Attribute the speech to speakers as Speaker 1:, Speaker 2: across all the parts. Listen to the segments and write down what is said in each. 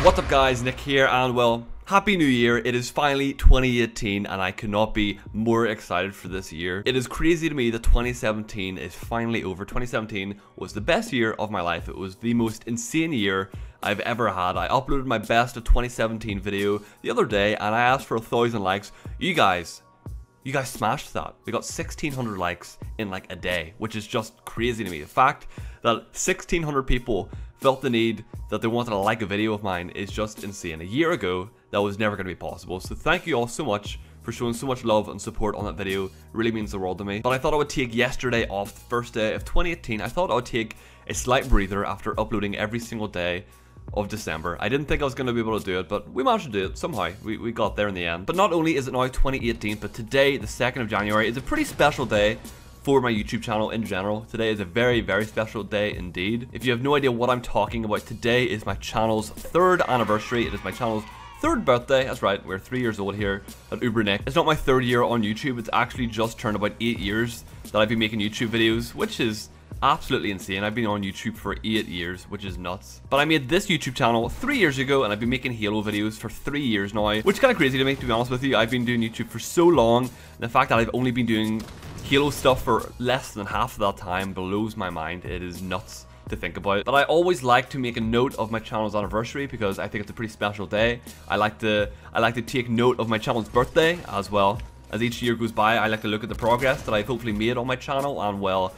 Speaker 1: What's up guys, Nick here, and well, Happy New Year. It is finally 2018 and I could not be more excited for this year. It is crazy to me that 2017 is finally over. 2017 was the best year of my life. It was the most insane year I've ever had. I uploaded my best of 2017 video the other day and I asked for 1,000 likes. You guys smashed that. We got 1,600 likes in like a day, which is just crazy to me. The fact that 1,600 people felt the need that they wanted to like a video of mine is just insane. A year ago, that was never going to be possible. So thank you all so much for showing so much love and support on that video. It really means the world to me. But I thought I would take yesterday off, the first day of 2018. I thought I would take a slight breather after uploading every single day of December. I didn't think I was going to be able to do it, but we managed to do it somehow. We got there in the end. But not only is it now 2018, but today, the 2nd of January, is a pretty special day for my YouTube channel in general. Today is a very, very special day indeed. If you have no idea what I'm talking about, today is my channel's 3rd anniversary. It is my channel's 3rd birthday. That's right, we're 3 years old here at UberNick. It's not my 3rd year on YouTube. It's actually just turned about 8 years that I've been making YouTube videos, which is absolutely insane. I've been on YouTube for 8 years, which is nuts. But I made this YouTube channel 3 years ago and I've been making Halo videos for 3 years now, which is kind of crazy to me, to be honest with you. I've been doing YouTube for so long, and the fact that I've only been doing Halo stuff for less than half of that time blows my mind. It is nuts to think about. But I always like to make a note of my channel's anniversary because I think it's a pretty special day. I like to take note of my channel's birthday as well. As each year goes by, I like to look at the progress that I've hopefully made on my channel, and well,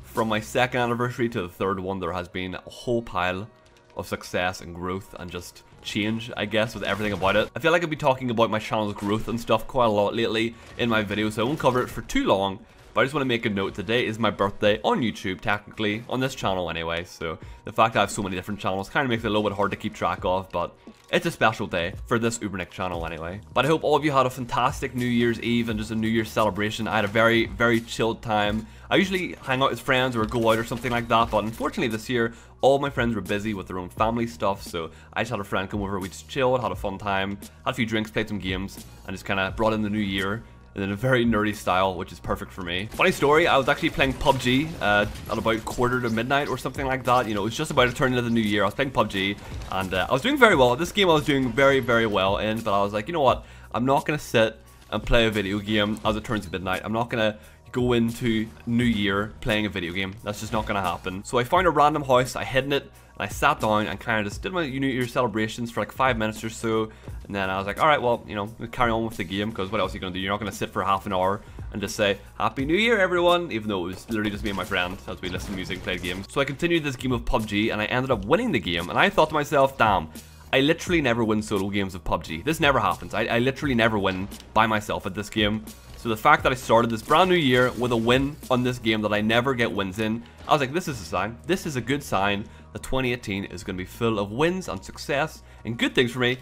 Speaker 1: from my 2nd anniversary to the 3rd one, there has been a whole pile of success and growth and just change, I guess, with everything about it. I feel like I've been talking about my channel's growth and stuff quite a lot lately in my videos, so I won't cover it for too long. But I just want to make a note, today is my birthday on YouTube, technically, on this channel anyway, so the fact that I have so many different channels kind of makes it a little bit hard to keep track of, but it's a special day for this UberNick channel anyway. But I hope all of you had a fantastic New Year's Eve and just a New Year's celebration. I had a very, very chilled time. I usually hang out with friends or go out or something like that, but unfortunately this year, all my friends were busy with their own family stuff, so I just had a friend come over, we just chilled, had a fun time, had a few drinks, played some games, and just kind of brought in the new year in a very nerdy style, which is perfect for me. Funny story, I was actually playing PUBG at about quarter to midnight or something like that. You know, it was just about to turn into the new year. I was playing PUBG and I was doing very well. This game I was doing very, very well in, but I was like, you know what? I'm not going to sit and play a video game as it turns to midnight. I'm not going to go into New Year playing a video game. That's just not going to happen. So I found a random house, I hid in it, and I sat down and kind of just did my New Year celebrations for like 5 minutes or so, and then I was like, alright, well, you know, we'll carry on with the game, because what else are you going to do? You're not going to sit for half an hour and just say, Happy New Year, everyone, even though it was literally just me and my friend as we listened to music and played games. So I continued this game of PUBG, and I ended up winning the game, and I thought to myself, damn, I literally never win solo games of PUBG. This never happens. I literally never win by myself at this game. So the fact that I started this brand new year with a win on this game that I never get wins in, I was like, this is a sign. This is a good sign that 2018 is going to be full of wins and success and good things for me.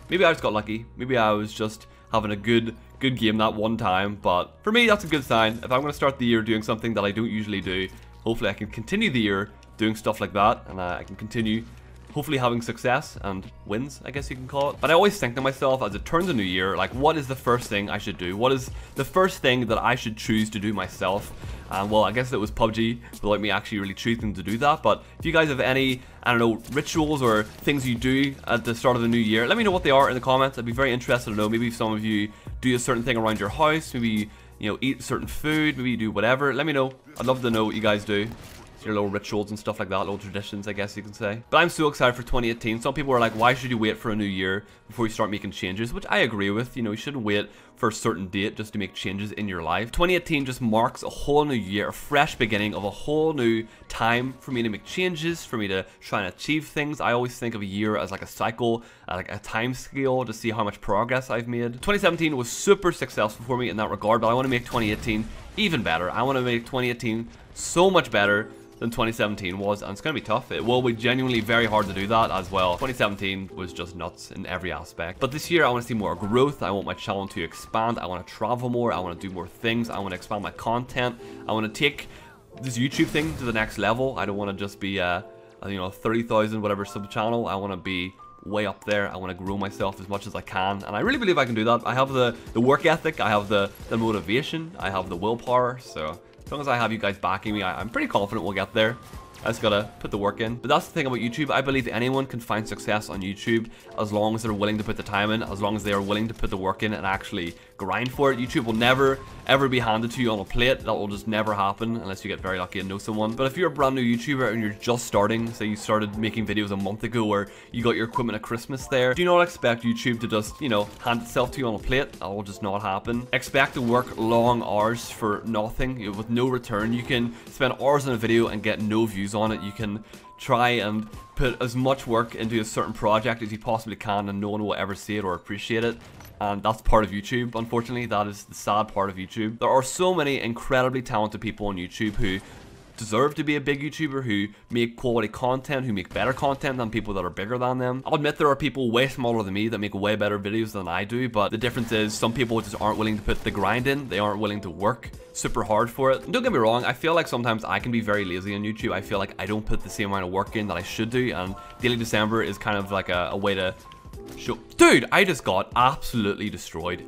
Speaker 1: Maybe I just got lucky. Maybe I was just having a good game that one time. But for me, that's a good sign. If I'm going to start the year doing something that I don't usually do, hopefully I can continue the year doing stuff like that, and I can continue hopefully having success and wins, I guess you can call it. But I always think to myself, as it turns a new year, like, what is the first thing I should do? What is the first thing that I should choose to do myself? And well, I guess it was PUBG, without me actually really choosing to do that. But if you guys have any, I don't know, rituals or things you do at the start of the new year, let me know what they are in the comments. I'd be very interested to know. Maybe if some of you do a certain thing around your house, maybe, you know, eat certain food, maybe you do whatever. Let me know. I'd love to know what you guys do. Your little rituals and stuff like that, little traditions, I guess you can say. But I'm so excited for 2018. Some people are like, why should you wait for a new year before you start making changes? Which I agree with. You know, you shouldn't wait for a certain date just to make changes in your life. 2018 just marks a whole new year, a fresh beginning of a whole new time for me to make changes, for me to try and achieve things. I always think of a year as like a cycle, like a time scale to see how much progress I've made. 2017 was super successful for me in that regard, but I want to make 2018 even better. I want to make 2018 so much better than 2017 was, and it's going to be tough. It will be genuinely very hard to do that as well. 2017 was just nuts in every aspect. But this year I want to see more growth. I want my channel to expand. I want to travel more. I want to do more things. I want to expand my content. I want to take this YouTube thing to the next level. I don't want to just be you know, 30,000 whatever sub channel. I want to be way up there. I want to grow myself as much as I can, and I really believe I can do that. I have the work ethic. I have the motivation. I have the willpower. So as long as I have you guys backing me, I'm pretty confident we'll get there. I just gotta put the work in. But that's the thing about YouTube. I believe anyone can find success on YouTube as long as they're willing to put the time in, as long as they are willing to put the work in and actually grind for it. YouTube will never ever be handed to you on a plate. That will just never happen unless you get very lucky and know someone. But if you're a brand new YouTuber and you're just starting, say you started making videos a month ago, or you got your equipment at Christmas there, do not expect YouTube to just, you know, hand itself to you on a plate. That will just not happen. Expect to work long hours for nothing, you know, with no return. You can spend hours on a video and get no views on it. You can try and put as much work into a certain project as you possibly can and no one will ever see it or appreciate it. And that's part of YouTube, unfortunately. That is the sad part of YouTube. There are so many incredibly talented people on YouTube who deserve to be a big YouTuber, who make quality content, who make better content than people that are bigger than them. I'll admit there are people way smaller than me that make way better videos than I do, but the difference is some people just aren't willing to put the grind in. They aren't willing to work super hard for it. And don't get me wrong, I feel like sometimes I can be very lazy on YouTube. I feel like I don't put the same amount of work in that I should do, and Daily December is kind of like a way to show. Dude, I just got absolutely destroyed.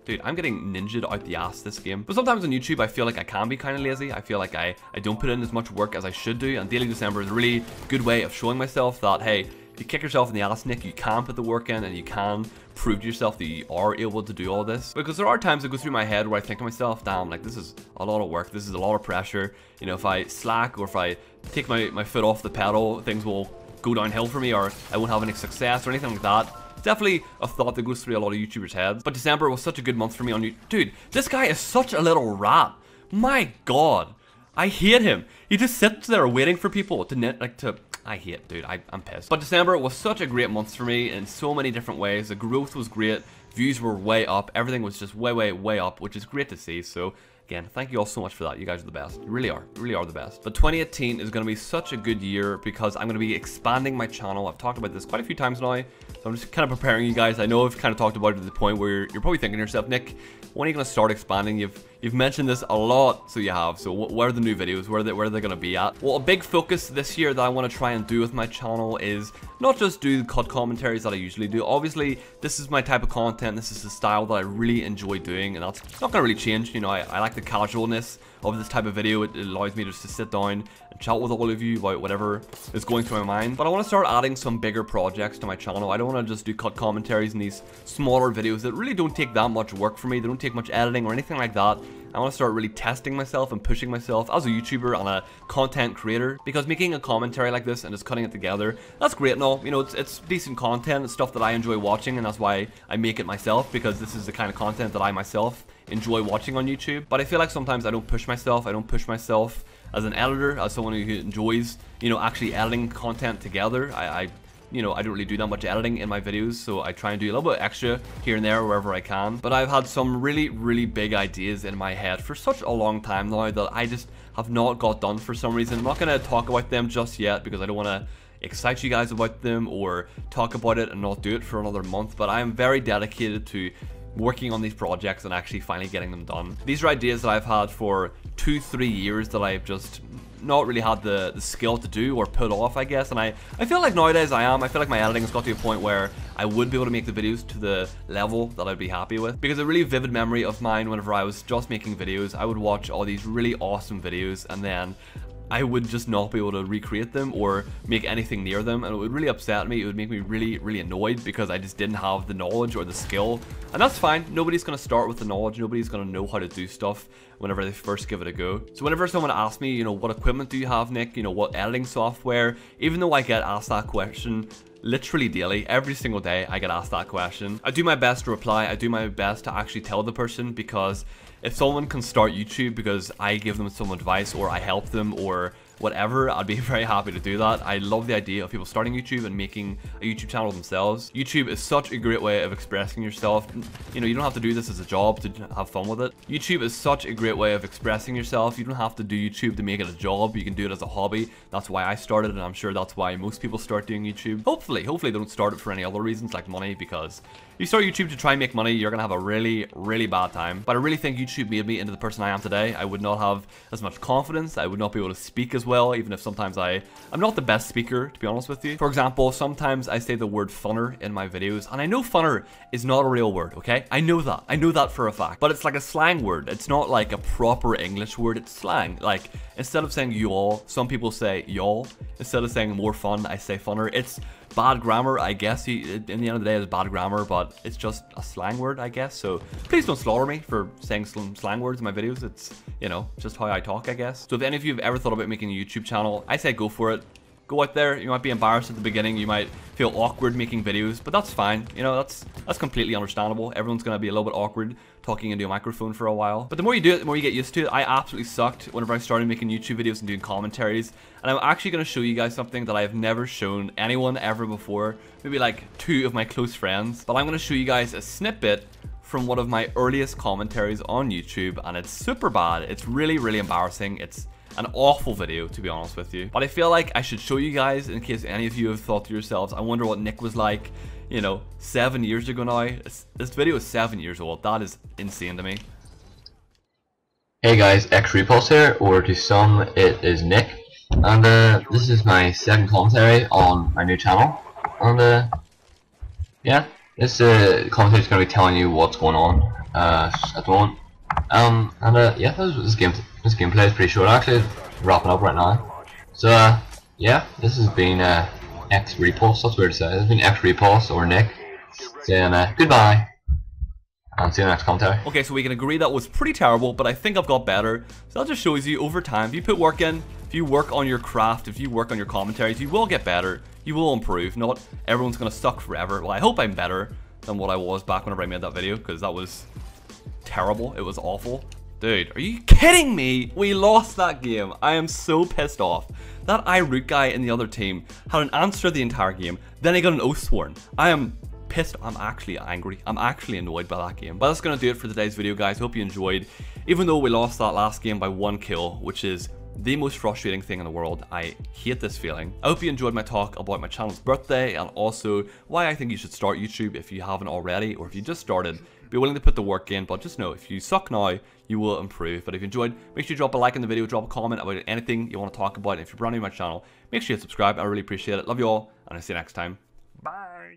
Speaker 1: Dude, I'm getting ninja'd out the ass this game. But sometimes on YouTube, I feel like I can be kind of lazy. I feel like I don't put in as much work as I should do. And Daily December is a really good way of showing myself that, hey, if you kick yourself in the ass, Nick, you can put the work in and you can prove to yourself that you are able to do all this. Because there are times that go through my head where I think to myself, damn, like this is a lot of work. This is a lot of pressure. You know, if I slack or if I take my foot off the pedal, things will go downhill for me, or I won't have any success or anything like that. Definitely a thought that goes through a lot of YouTubers' heads. But December was such a good month for me on YouTube. Dude, this guy is such a little rat. My god. I hate him. He just sits there waiting for people to I hate, dude. I'm pissed. But December was such a great month for me in so many different ways. The growth was great. Views were way up. Everything was just way up, which is great to see. So again, thank you all so much for that. You guys are the best. You really are. You really are the best. But 2018 is going to be such a good year because I'm going to be expanding my channel. I've talked about this quite a few times now. So I'm just kind of preparing you guys. I know I've kind of talked about it to the point where you're probably thinking to yourself, Nick, when are you going to start expanding? You've mentioned this a lot, so you have. So where are the new videos? Where are they going to be at? Well, a big focus this year that I want to try and do with my channel is not just do cut commentaries that I usually do. Obviously, this is my type of content. This is the style that I really enjoy doing, and that's not going to really change. You know, I like the casualness of this type of video. It allows me just to sit down and chat with all of you about whatever is going through my mind. But I want to start adding some bigger projects to my channel. I don't want to just do cut commentaries and these smaller videos that really don't take that much work for me. They don't take much editing or anything like that. I want to start really testing myself and pushing myself as a YouTuber and a content creator, because making a commentary like this and just cutting it together, that's great and all. You know, it's decent content. It's stuff that I enjoy watching, and that's why I make it myself, because this is the kind of content that I myself enjoy watching on YouTube. But I feel like sometimes I don't push myself. I don't push myself as an editor, as someone who enjoys, you know, actually editing content together. You know, I don't really do that much editing in my videos, so I try and do a little bit extra here and there wherever I can. But I've had some really big ideas in my head for such a long time now that I just have not got done for some reason. I'm not going to talk about them just yet because I don't want to excite you guys about them or talk about it and not do it for another month. But I am very dedicated to working on these projects and actually finally getting them done. These are ideas that I've had for 2-3 years that I've just not really had the skill to do or put off, I guess. And I feel like nowadays I feel like my editing has got to a point where I would be able to make the videos to the level that I'd be happy with. Because a really vivid memory of mine, whenever I was just making videos, I would watch all these really awesome videos and then I would just not be able to recreate them or make anything near them, and it would really upset me. It would make me really annoyed because I just didn't have the knowledge or the skill. And that's fine. Nobody's going to start with the knowledge. Nobody's going to know how to do stuff whenever they first give it a go. So whenever someone asks me, you know, what equipment do you have, Nick? You know, what editing software? Even though I get asked that question literally daily, every single day I get asked that question, I do my best to reply. I do my best to actually tell the person, because if someone can start YouTube because I give them some advice or I help them or whatever, I'd be very happy to do that. I love the idea of people starting YouTube and making a YouTube channel themselves. YouTube is such a great way of expressing yourself. You know, you don't have to do this as a job to have fun with it. YouTube is such a great way of expressing yourself. You don't have to do YouTube to make it a job. You can do it as a hobby. That's why I started, and I'm sure that's why most people start doing YouTube. Hopefully they don't start it for any other reasons like money, because you start YouTube to try and make money, you're gonna have a really, really bad time. But I really think YouTube made me into the person I am today. I would not have as much confidence. I would not be able to speak as well, even if sometimes I'm not the best speaker, to be honest with you. For example, sometimes I say the word funner in my videos, and I know funner is not a real word, okay? I know that for a fact. But it's like a slang word. It's not like a proper English word, it's slang. Like, instead of saying y'all, some people say y'all. Instead of saying more fun, I say funner. It's bad grammar, I guess. In the end of the day, it's bad grammar, but it's just a slang word, I guess. So please don't slaughter me for saying some slang words in my videos. It's, you know, just how I talk, I guess. So if any of you have ever thought about making a YouTube channel, I say go for it. Go out there. You might be embarrassed at the beginning. You might feel awkward making videos, but that's fine. You know, that's completely understandable. Everyone's gonna be a little bit awkward talking into a microphone for a while. But the more you do it, the more you get used to it. I absolutely sucked whenever I started making YouTube videos and doing commentaries. And I'm actually gonna show you guys something that I have never shown anyone ever before. Maybe like 2 of my close friends. But I'm gonna show you guys a snippet from one of my earliest commentaries on YouTube, and it's super bad. It's really, really embarrassing. It's an awful video, to be honest with you. But I feel like I should show you guys in case any of you have thought to yourselves, I wonder what Nick was like, you know, 7 years ago now. This video is 7 years old. That is insane to me.
Speaker 2: Hey guys, X-Repulse here, or to some it is Nick, and this is my second commentary on my new channel, and yeah, this commentary is going to be telling you what's going on at the moment. Yeah, this gameplay is pretty short actually, wrapping up right now. So yeah, this has been X-Repulse, that's weird to say. This has been X-Repulse or Nick saying goodbye, and see you in the next commentary.
Speaker 1: Okay, so we can agree that was pretty terrible, but I think I've got better. So that just shows you over time, if you put work in, if you work on your craft, if you work on your commentaries, you will get better, you will improve. Not everyone's gonna suck forever. Well, I hope I'm better than what I was back whenever I made that video, because that was terrible. It was awful. Dude, are you kidding me? We lost that game. I am so pissed off. That iRoot guy in the other team had an answer the entire game, then he got an oath sworn. I am pissed. I'm actually angry. I'm actually annoyed by that game. But that's gonna do it for today's video, guys. Hope you enjoyed. Even though we lost that last game by 1 kill, which is the most frustrating thing in the world. I hate this feeling. I hope you enjoyed my talk about my channel's birthday and also why I think you should start YouTube if you haven't already, or if you just started, be willing to put the work in. But just know, if you suck now, you will improve. But if you enjoyed, make sure you drop a like in the video, drop a comment about anything you want to talk about. And if you're brand new to my channel, make sure you subscribe. I really appreciate it. Love you all, and I'll see you next time. Bye.